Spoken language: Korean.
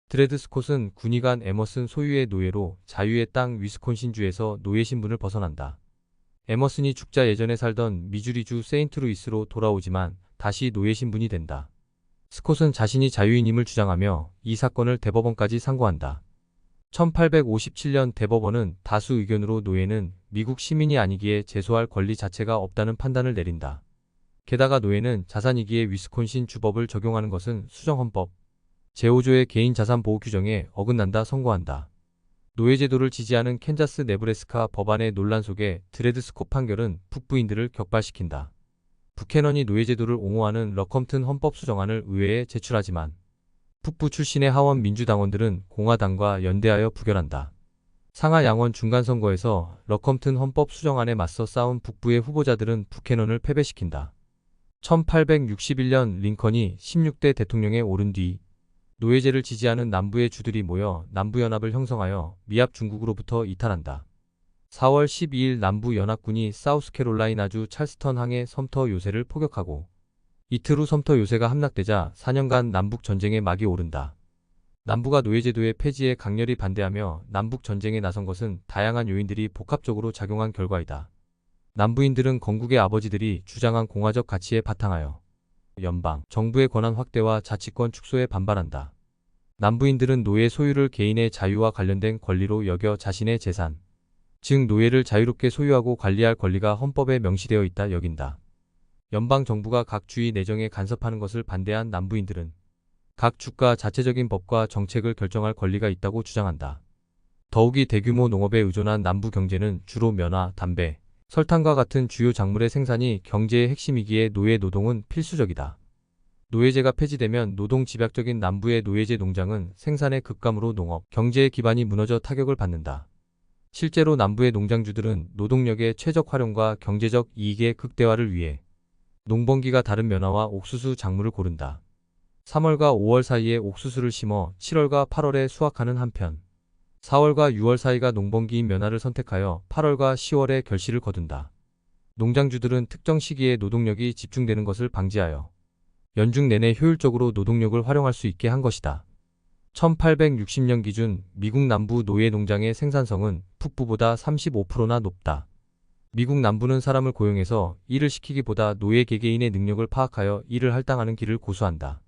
드레드 스콧은 군의관 에머슨 소유의 노예로 자유의 땅 위스콘신주에서 노예 신분을 벗어난다. 에머슨이 죽자 예전에 살던 미주리주 세인트루이스로 돌아오지만 다시 노예 신분이 된다. 스콧은 자신이 자유인임을 주장하며 이 사건을 대법원까지 상고한다. 1857년 대법원은 다수 의견으로 노예는 미국 시민이 아니기에 제소할 권리 자체가 없다는 판단을 내린다. 게다가 노예는 자산이기에 위스콘신 주법을 적용하는 것은 수정헌법 제5조의 개인 자산 보호 규정에 어긋난다 선고한다. 노예제도를 지지하는 캔자스 네브래스카 법안의 논란 속에 드레드 스콧 판결은 북부인들을 격발시킨다. 부캐넌이 노예제도를 옹호하는 러컴튼 헌법수정안을 의회에 제출하지만 북부 출신의 하원 민주당원들은 공화당과 연대하여 부결한다. 상하 양원 중간선거에서 러컴튼 헌법수정안에 맞서 싸운 북부의 후보자들은 부캐넌을 패배시킨다. 1861년 링컨이 16대 대통령에 오른 뒤 노예제를 지지하는 남부의 주들이 모여 남부연합을 형성하여 미합 중국으로부터 이탈한다. 4월 12일 남부연합군이 사우스캐롤라이나주 찰스턴항의 섬터 요새를 포격하고 이틀 후 섬터 요새가 함락되자 4년간 남북전쟁의 막이 오른다. 남부가 노예제도의 폐지에 강렬히 반대하며 남북전쟁에 나선 것은 다양한 요인들이 복합적으로 작용한 결과이다. 남부인들은 건국의 아버지들이 주장한 공화적 가치에 바탕하여 연방, 정부의 권한 확대와 자치권 축소에 반발한다. 남부인들은 노예 소유를 개인의 자유와 관련된 권리로 여겨 자신의 재산, 즉 노예를 자유롭게 소유하고 관리할 권리가 헌법에 명시되어 있다 여긴다. 연방 정부가 각 주의 내정에 간섭하는 것을 반대한 남부인들은 각 주가 자체적인 법과 정책을 결정할 권리가 있다고 주장한다. 더욱이 대규모 농업에 의존한 남부 경제는 주로 면화, 담배, 설탕과 같은 주요 작물의 생산이 경제의 핵심이기에 노예 노동은 필수적이다. 노예제가 폐지되면 노동 집약적인 남부의 노예제 농장은 생산의 급감으로 농업, 경제의 기반이 무너져 타격을 받는다. 실제로 남부의 농장주들은 노동력의 최적 활용과 경제적 이익의 극대화를 위해 농번기가 다른 면화와 옥수수 작물을 고른다. 3월과 5월 사이에 옥수수를 심어 7월과 8월에 수확하는 한편 4월과 6월 사이가 농번기인 면화를 선택하여 8월과 10월에 결실을 거둔다. 농장주들은 특정 시기에 노동력이 집중되는 것을 방지하여 연중 내내 효율적으로 노동력을 활용할 수 있게 한 것이다. 1860년 기준 미국 남부 노예 농장의 생산성은 북부보다 35%나 높다. 미국 남부는 사람을 고용해서 일을 시키기보다 노예 개개인의 능력을 파악하여 일을 할당하는 길을 고수한다.